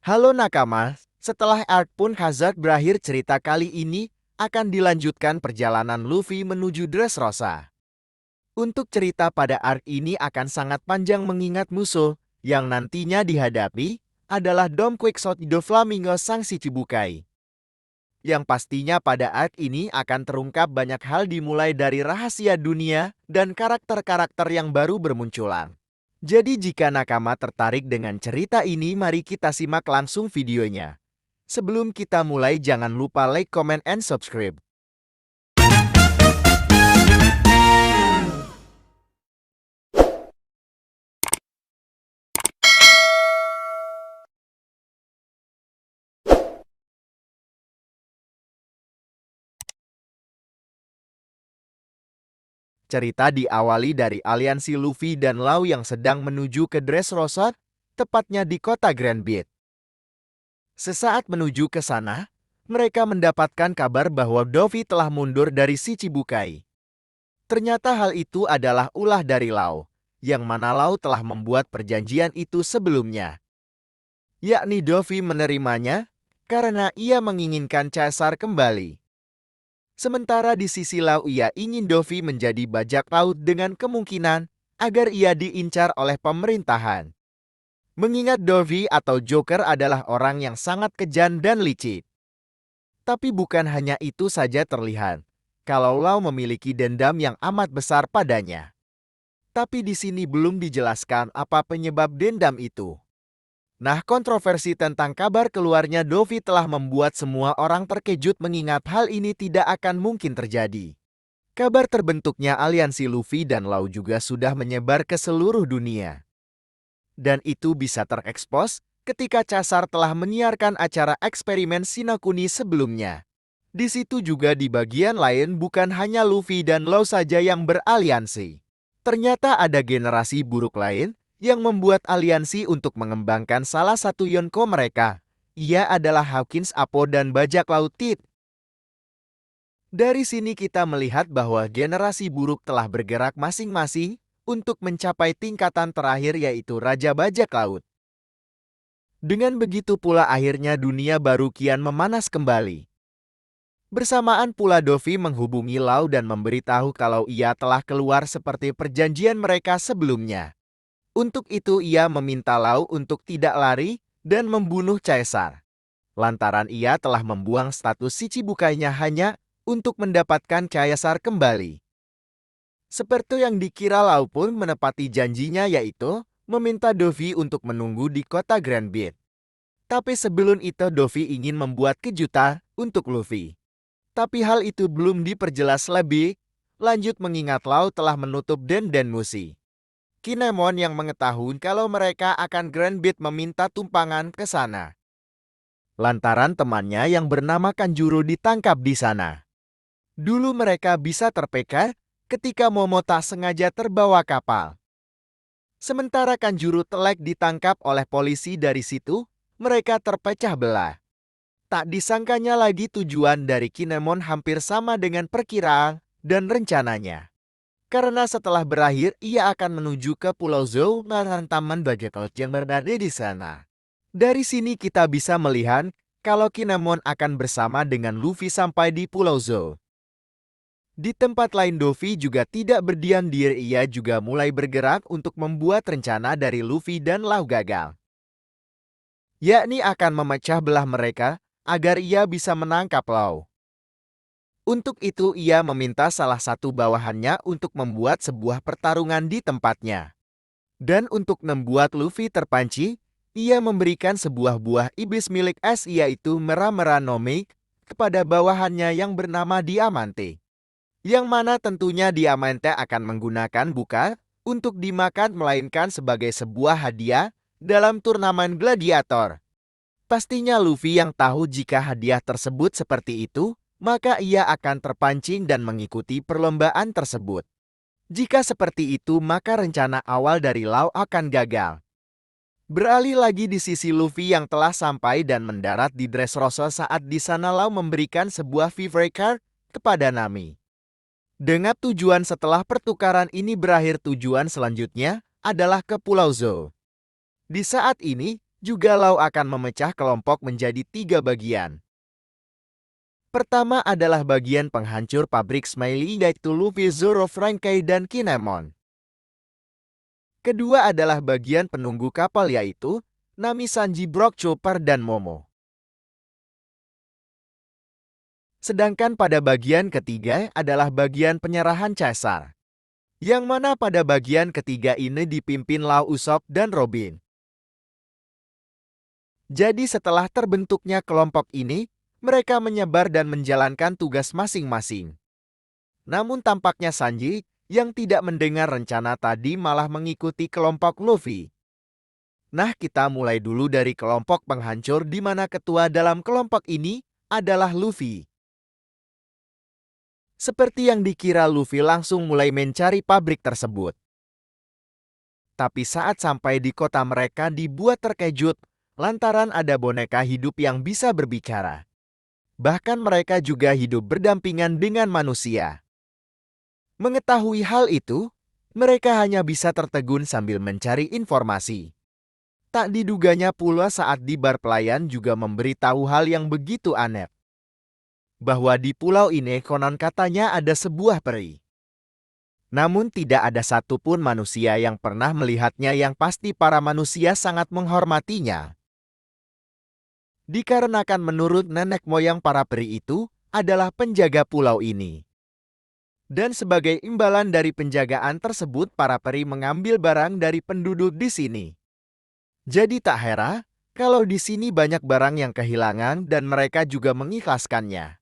Halo nakama, setelah arc Pun Hazard berakhir, cerita kali ini akan dilanjutkan perjalanan Luffy menuju Dressrosa. Untuk cerita pada arc ini akan sangat panjang mengingat musuh yang nantinya dihadapi adalah Dom Quixote Doflamingo Sang Shichibukai. Yang pastinya pada arc ini akan terungkap banyak hal dimulai dari rahasia dunia dan karakter-karakter yang baru bermunculan. Jadi jika nakama tertarik dengan cerita ini, mari kita simak langsung videonya. Sebelum kita mulai, jangan lupa like, comment, and subscribe. Cerita diawali dari aliansi Luffy dan Lau yang sedang menuju ke Dressrosa, tepatnya di kota Grand Beat. Sesaat menuju ke sana, mereka mendapatkan kabar bahwa Dovi telah mundur dari Shichibukai. Ternyata hal itu adalah ulah dari Lau, yang mana Lau telah membuat perjanjian itu sebelumnya. Yakni Dovi menerimanya karena ia menginginkan Caesar kembali. Sementara di sisi Lau, ia ingin Dovi menjadi bajak laut dengan kemungkinan agar ia diincar oleh pemerintahan. Mengingat Dovi atau Joker adalah orang yang sangat kejam dan licik. Tapi bukan hanya itu saja terlihat, kalau Lau memiliki dendam yang amat besar padanya. Tapi di sini belum dijelaskan apa penyebab dendam itu. Nah, kontroversi tentang kabar keluarnya Dovi telah membuat semua orang terkejut mengingat hal ini tidak akan mungkin terjadi. Kabar terbentuknya aliansi Luffy dan Lau juga sudah menyebar ke seluruh dunia. Dan itu bisa terekspos ketika Caesar telah menyiarkan acara eksperimen Shinokuni sebelumnya. Di situ juga di bagian lain bukan hanya Luffy dan Lau saja yang beraliansi. Ternyata ada generasi buruk lain yang membuat aliansi untuk mengembangkan salah satu Yonko mereka. Ia adalah Hawkins, Apo, dan bajak laut Tit. Dari sini kita melihat bahwa generasi buruk telah bergerak masing-masing untuk mencapai tingkatan terakhir, yaitu Raja Bajak Laut. Dengan begitu pula akhirnya dunia baru kian memanas kembali. Bersamaan pula Dovi menghubungi Lau dan memberitahu kalau ia telah keluar seperti perjanjian mereka sebelumnya. Untuk itu ia meminta Lau untuk tidak lari dan membunuh Caesar. Lantaran ia telah membuang status Shichibukainya hanya untuk mendapatkan Caesar kembali. Seperti yang dikira, Lau pun menepati janjinya, yaitu meminta Dovi untuk menunggu di kota Grand Beat. Tapi sebelum itu Dovi ingin membuat kejutan untuk Luffy. Tapi hal itu belum diperjelas lebih lanjut mengingat Lau telah menutup Den Mushi. Kinemon yang mengetahui kalau mereka akan Grand Beat meminta tumpangan ke sana. Lantaran temannya yang bernama Kanjuro ditangkap di sana. Dulu mereka bisa terpeka ketika Momo tak sengaja terbawa kapal. Sementara Kanjuro telak ditangkap oleh polisi, dari situ mereka terpecah belah. Tak disangkanya lagi tujuan dari Kinemon hampir sama dengan perkiraan dan rencananya. Karena setelah berakhir, ia akan menuju ke Pulau Zou dan taman bajak laut yang berada di sana. Dari sini kita bisa melihat kalau Kinemon akan bersama dengan Luffy sampai di Pulau Zou. Di tempat lain Dovi juga tidak berdiam diri, ia juga mulai bergerak untuk membuat rencana dari Luffy dan Lau gagal. Yakni akan memecah belah mereka agar ia bisa menangkap Lau. Untuk itu ia meminta salah satu bawahannya untuk membuat sebuah pertarungan di tempatnya. Dan untuk membuat Luffy terpanci, ia memberikan sebuah buah iblis milik es, yaitu Mera-Mera no Mike, kepada bawahannya yang bernama Diamante. Yang mana tentunya Diamante akan menggunakan bukan untuk dimakan melainkan sebagai sebuah hadiah dalam turnamen gladiator. Pastinya Luffy yang tahu jika hadiah tersebut seperti itu, maka ia akan terpancing dan mengikuti perlombaan tersebut. Jika seperti itu, maka rencana awal dari Lau akan gagal. Beralih lagi di sisi Luffy yang telah sampai dan mendarat di Dressrosa. Saat di sana Lau memberikan sebuah Vivre Card kepada Nami. Dengan tujuan setelah pertukaran ini berakhir, tujuan selanjutnya adalah ke Pulau Zou. Di saat ini, Juga Lau akan memecah kelompok menjadi 3 bagian. Pertama adalah bagian penghancur pabrik Smiley yaitu Luffy, Zoro, Franky, dan Kinemon. Kedua adalah bagian penunggu kapal yaitu Nami, Sanji, Brook, Chopper, dan Momo. Sedangkan pada bagian ketiga adalah bagian penyerahan Caesar. Yang mana pada bagian ketiga ini dipimpin Lau, Usopp, dan Robin. Jadi setelah terbentuknya kelompok ini, mereka menyebar dan menjalankan tugas masing-masing. Namun tampaknya Sanji, yang tidak mendengar rencana tadi malah mengikuti kelompok Luffy. Nah, kita mulai dulu dari kelompok penghancur di mana ketua dalam kelompok ini adalah Luffy. Seperti yang dikira, Luffy langsung mulai mencari pabrik tersebut. Tapi saat sampai di kota mereka dibuat terkejut lantaran ada boneka hidup yang bisa berbicara. Bahkan mereka juga hidup berdampingan dengan manusia. Mengetahui hal itu, mereka hanya bisa tertegun sambil mencari informasi. Tak diduganya pula saat di bar pelayan juga memberitahu hal yang begitu aneh. Bahwa di pulau ini konon katanya ada sebuah peri. Namun tidak ada satupun manusia yang pernah melihatnya, yang pasti para manusia sangat menghormatinya. Dikarenakan menurut nenek moyang para peri itu adalah penjaga pulau ini. Dan sebagai imbalan dari penjagaan tersebut, para peri mengambil barang dari penduduk di sini. Jadi tak heran kalau di sini banyak barang yang kehilangan dan mereka juga mengikhlaskannya.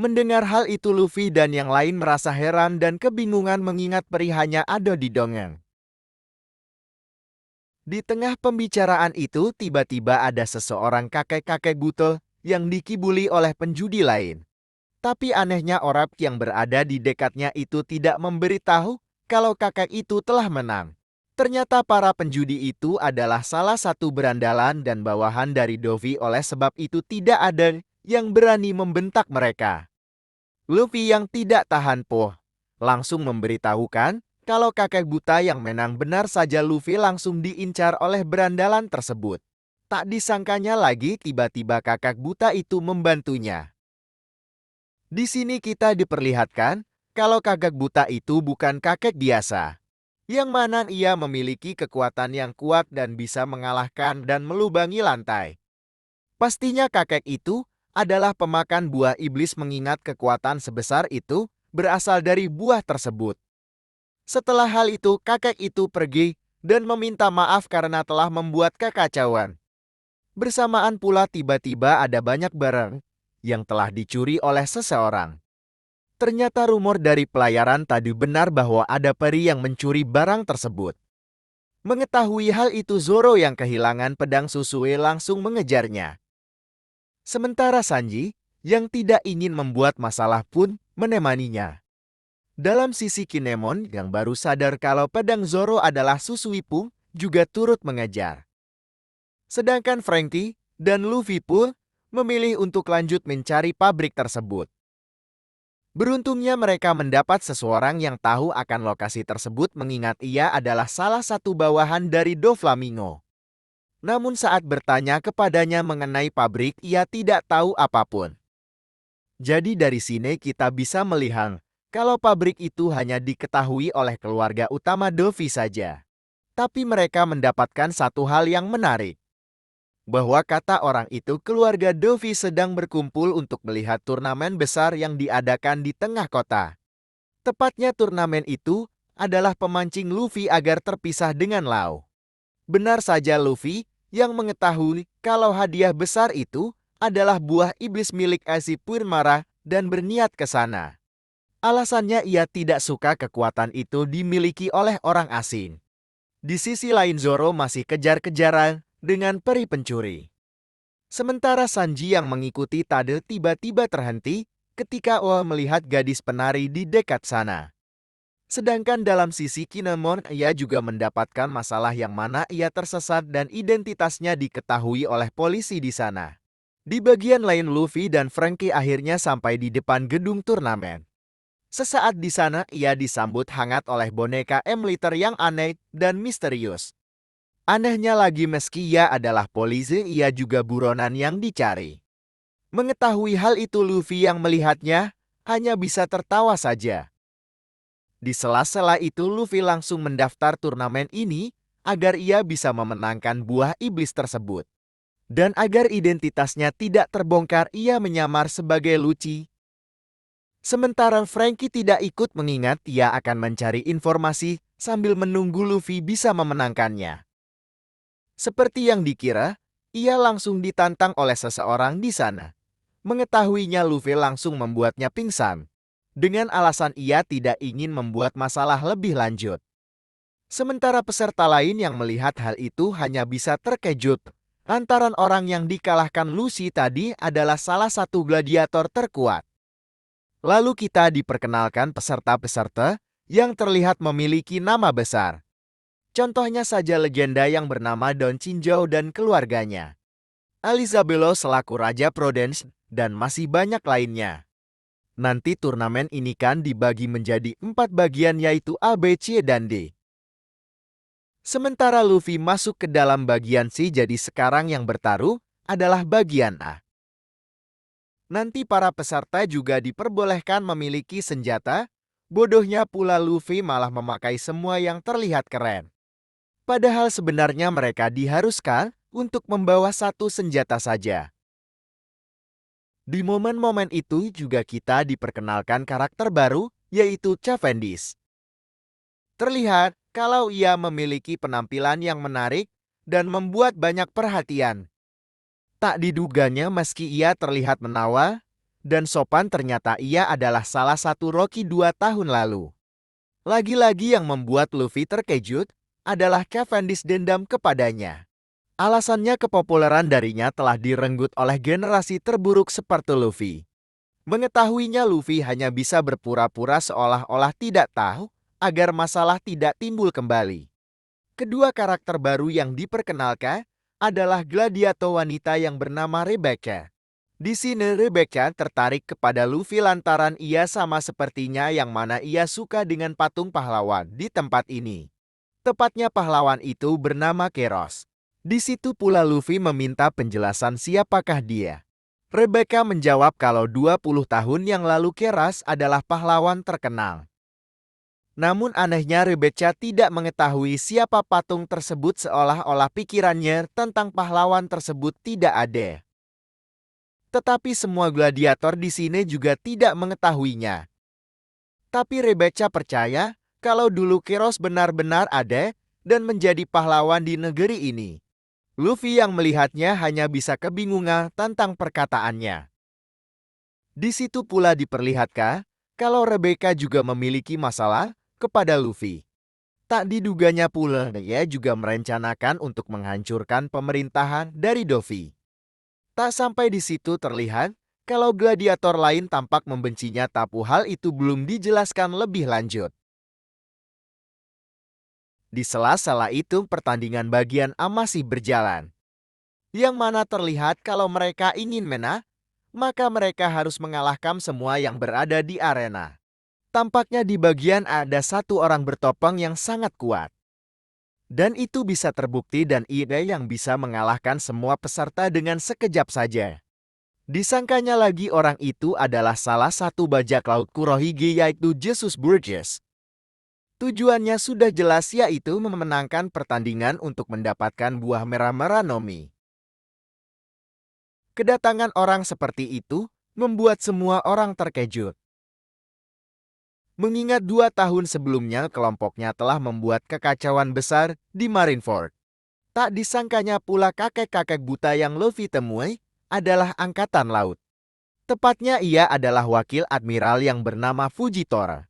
Mendengar hal itu, Luffy dan yang lain merasa heran dan kebingungan mengingat peri hanya ada di dongeng. Di tengah pembicaraan itu, tiba-tiba ada seseorang kakek-kakek butel yang dikibuli oleh penjudi lain. Tapi anehnya orang yang berada di dekatnya itu tidak memberitahu kalau kakek itu telah menang. Ternyata para penjudi itu adalah salah satu berandalan dan bawahan dari Dovi, oleh sebab itu tidak ada yang berani membentak mereka. Luffy yang tidak tahan poh langsung memberitahukan kalau kakek buta yang menang. Benar saja, Luffy langsung diincar oleh berandalan tersebut. Tak disangkanya lagi, tiba-tiba kakek buta itu membantunya. Di sini kita diperlihatkan kalau kakek buta itu bukan kakek biasa, yang mana ia memiliki kekuatan yang kuat dan bisa mengalahkan dan melubangi lantai. Pastinya kakek itu adalah pemakan buah iblis, mengingat kekuatan sebesar itu berasal dari buah tersebut. Setelah hal itu, kakek itu pergi dan meminta maaf karena telah membuat kekacauan. Bersamaan pula tiba-tiba ada banyak barang yang telah dicuri oleh seseorang. Ternyata rumor dari pelayaran tadi benar bahwa ada peri yang mencuri barang tersebut. Mengetahui hal itu, Zoro yang kehilangan pedang Susue langsung mengejarnya. Sementara Sanji yang tidak ingin membuat masalah pun menemaninya. Dalam sisi Kinemon yang baru sadar kalau pedang Zoro adalah Susui pun juga turut mengejar. Sedangkan Franky dan Luffy pun memilih untuk lanjut mencari pabrik tersebut. Beruntungnya mereka mendapat seseorang yang tahu akan lokasi tersebut, mengingat ia adalah salah satu bawahan dari Doflamingo. Namun saat bertanya kepadanya mengenai pabrik, ia tidak tahu apapun. Jadi dari sini kita bisa melihat kalau pabrik itu hanya diketahui oleh keluarga utama Dovi saja. Tapi mereka mendapatkan satu hal yang menarik. Bahwa kata orang itu keluarga Dovi sedang berkumpul untuk melihat turnamen besar yang diadakan di tengah kota. Tepatnya turnamen itu adalah pemancing Luffy agar terpisah dengan Lau. Benar saja, Luffy yang mengetahui kalau hadiah besar itu adalah buah iblis milik Ace marah dan berniat ke sana. Alasannya ia tidak suka kekuatan itu dimiliki oleh orang asing. Di sisi lain, Zoro masih kejar-kejaran dengan peri pencuri. Sementara Sanji yang mengikuti Tade tiba-tiba terhenti ketika Oa melihat gadis penari di dekat sana. Sedangkan dalam sisi Kinemon, ia juga mendapatkan masalah yang mana ia tersesat dan identitasnya diketahui oleh polisi di sana. Di bagian lain, Luffy dan Franky akhirnya sampai di depan gedung turnamen. Sesaat di sana, ia disambut hangat oleh boneka M-Liter yang aneh dan misterius. Anehnya lagi meski ia adalah polisi, ia juga buronan yang dicari. Mengetahui hal itu Luffy yang melihatnya hanya bisa tertawa saja. Di sela-sela itu Luffy langsung mendaftar turnamen ini agar ia bisa memenangkan buah iblis tersebut. Dan agar identitasnya tidak terbongkar, ia menyamar sebagai Lucci. Sementara Franky tidak ikut mengingat ia akan mencari informasi sambil menunggu Luffy bisa memenangkannya. Seperti yang dikira, ia langsung ditantang oleh seseorang di sana. Mengetahuinya Luffy langsung membuatnya pingsan. Dengan alasan ia tidak ingin membuat masalah lebih lanjut. Sementara peserta lain yang melihat hal itu hanya bisa terkejut. Lantaran orang yang dikalahkan Lucy tadi adalah salah satu gladiator terkuat. Lalu kita diperkenalkan peserta-peserta yang terlihat memiliki nama besar. Contohnya saja legenda yang bernama Don Chinjo dan keluarganya, Alizabelo selaku Raja Prudence, dan masih banyak lainnya. Nanti turnamen ini kan dibagi menjadi 4 bagian yaitu A, B, C, dan D. Sementara Luffy masuk ke dalam bagian C, jadi sekarang yang bertaruh adalah bagian A. Nanti para peserta juga diperbolehkan memiliki senjata. Bodohnya pula Luffy malah memakai semua yang terlihat keren. Padahal sebenarnya mereka diharuskan untuk membawa satu senjata saja. Di momen-momen itu juga kita diperkenalkan karakter baru, yaitu Cavendish. Terlihat kalau ia memiliki penampilan yang menarik dan membuat banyak perhatian. Tak diduganya meski ia terlihat menawa dan sopan, ternyata ia adalah salah satu Rocky 2 tahun lalu. Lagi-lagi yang membuat Luffy terkejut adalah Cavendish dendam kepadanya. Alasannya kepopuleran darinya telah direnggut oleh generasi terburuk seperti Luffy. Mengetahuinya Luffy hanya bisa berpura-pura seolah-olah tidak tahu agar masalah tidak timbul kembali. Kedua karakter baru yang diperkenalkan adalah gladiator wanita yang bernama Rebecca. Di sini Rebecca tertarik kepada Luffy lantaran ia sama sepertinya, yang mana ia suka dengan patung pahlawan di tempat ini. Tepatnya pahlawan itu bernama Keros. Di situ pula Luffy meminta penjelasan siapakah dia. Rebecca menjawab kalau 20 tahun yang lalu Keros adalah pahlawan terkenal. Namun anehnya Rebecca tidak mengetahui siapa patung tersebut, seolah-olah pikirannya tentang pahlawan tersebut tidak ada. Tetapi semua gladiator di sini juga tidak mengetahuinya. Tapi Rebecca percaya kalau dulu Keros benar-benar ada dan menjadi pahlawan di negeri ini. Luffy yang melihatnya hanya bisa kebingungan tentang perkataannya. Di situ pula diperlihatkan kalau Rebecca juga memiliki masalah kepada Luffy. Tak diduganya pula ia juga merencanakan untuk menghancurkan pemerintahan dari Doffy. Tak sampai di situ terlihat kalau gladiator lain tampak membencinya, tapi hal itu belum dijelaskan lebih lanjut. Di sela-sela itu pertandingan bagian A masih berjalan. Yang mana terlihat kalau mereka ingin menang, maka mereka harus mengalahkan semua yang berada di arena. Tampaknya di bagian A ada satu orang bertopeng yang sangat kuat. Dan itu bisa terbukti dan ia yang bisa mengalahkan semua peserta dengan sekejap saja. Disangkanya lagi orang itu adalah salah satu bajak laut Kurohige, yaitu Jesus Burgess. Tujuannya sudah jelas, yaitu memenangkan pertandingan untuk mendapatkan buah merah-merah Nomi. Kedatangan orang seperti itu membuat semua orang terkejut. Mengingat 2 tahun sebelumnya kelompoknya telah membuat kekacauan besar di Marineford. Tak disangkanya pula kakek-kakek buta yang Luffy temui adalah angkatan laut. Tepatnya ia adalah wakil admiral yang bernama Fujitora.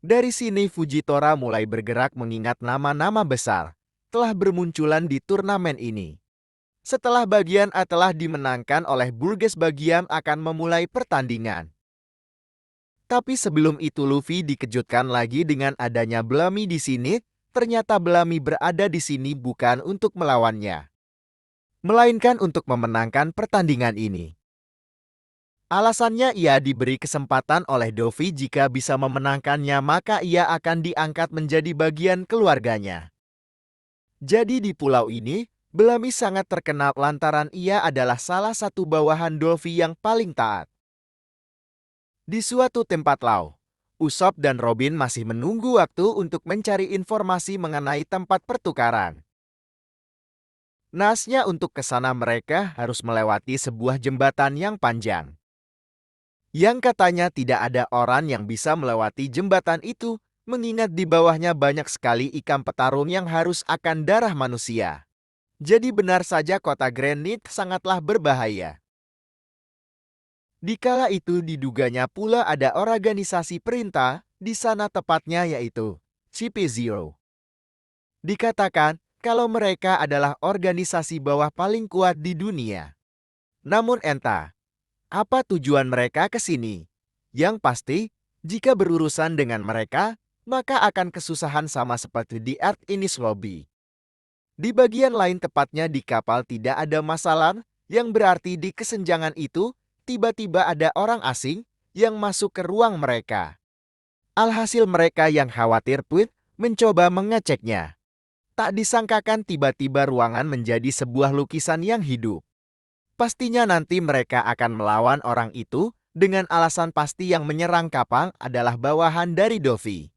Dari sini Fujitora mulai bergerak mengingat nama-nama besar telah bermunculan di turnamen ini. Setelah bagian A telah dimenangkan oleh Burgess, bagian akan memulai pertandingan. Tapi sebelum itu Luffy dikejutkan lagi dengan adanya Bellamy di sini. Ternyata Bellamy berada di sini bukan untuk melawannya, melainkan untuk memenangkan pertandingan ini. Alasannya ia diberi kesempatan oleh Doffy, jika bisa memenangkannya maka ia akan diangkat menjadi bagian keluarganya. Jadi di pulau ini, Bellamy sangat terkenal lantaran ia adalah salah satu bawahan Dolphy yang paling taat. Di suatu tempat laut, Usopp dan Robin masih menunggu waktu untuk mencari informasi mengenai tempat pertukaran. Naasnya untuk ke sana mereka harus melewati sebuah jembatan yang panjang. Yang katanya tidak ada orang yang bisa melewati jembatan itu, mengingat di bawahnya banyak sekali ikan petarung yang harus akan darah manusia. Jadi benar saja kota Granite sangatlah berbahaya. Di kala itu diduganya pula ada organisasi perintah di sana tepatnya yaitu CP0. Dikatakan kalau mereka adalah organisasi bawah paling kuat di dunia. Namun entah, apa tujuan mereka ke sini? Yang pasti, jika berurusan dengan mereka, maka akan kesusahan sama seperti di Earth Inis Lobby. Di bagian lain tepatnya di kapal tidak ada masalah, yang berarti di kesenjangan itu, tiba-tiba ada orang asing yang masuk ke ruang mereka. Alhasil mereka yang khawatir pun mencoba mengeceknya. Tak disangkakan tiba-tiba ruangan menjadi sebuah lukisan yang hidup. Pastinya nanti mereka akan melawan orang itu dengan alasan pasti yang menyerang kapal adalah bawahan dari Dovi.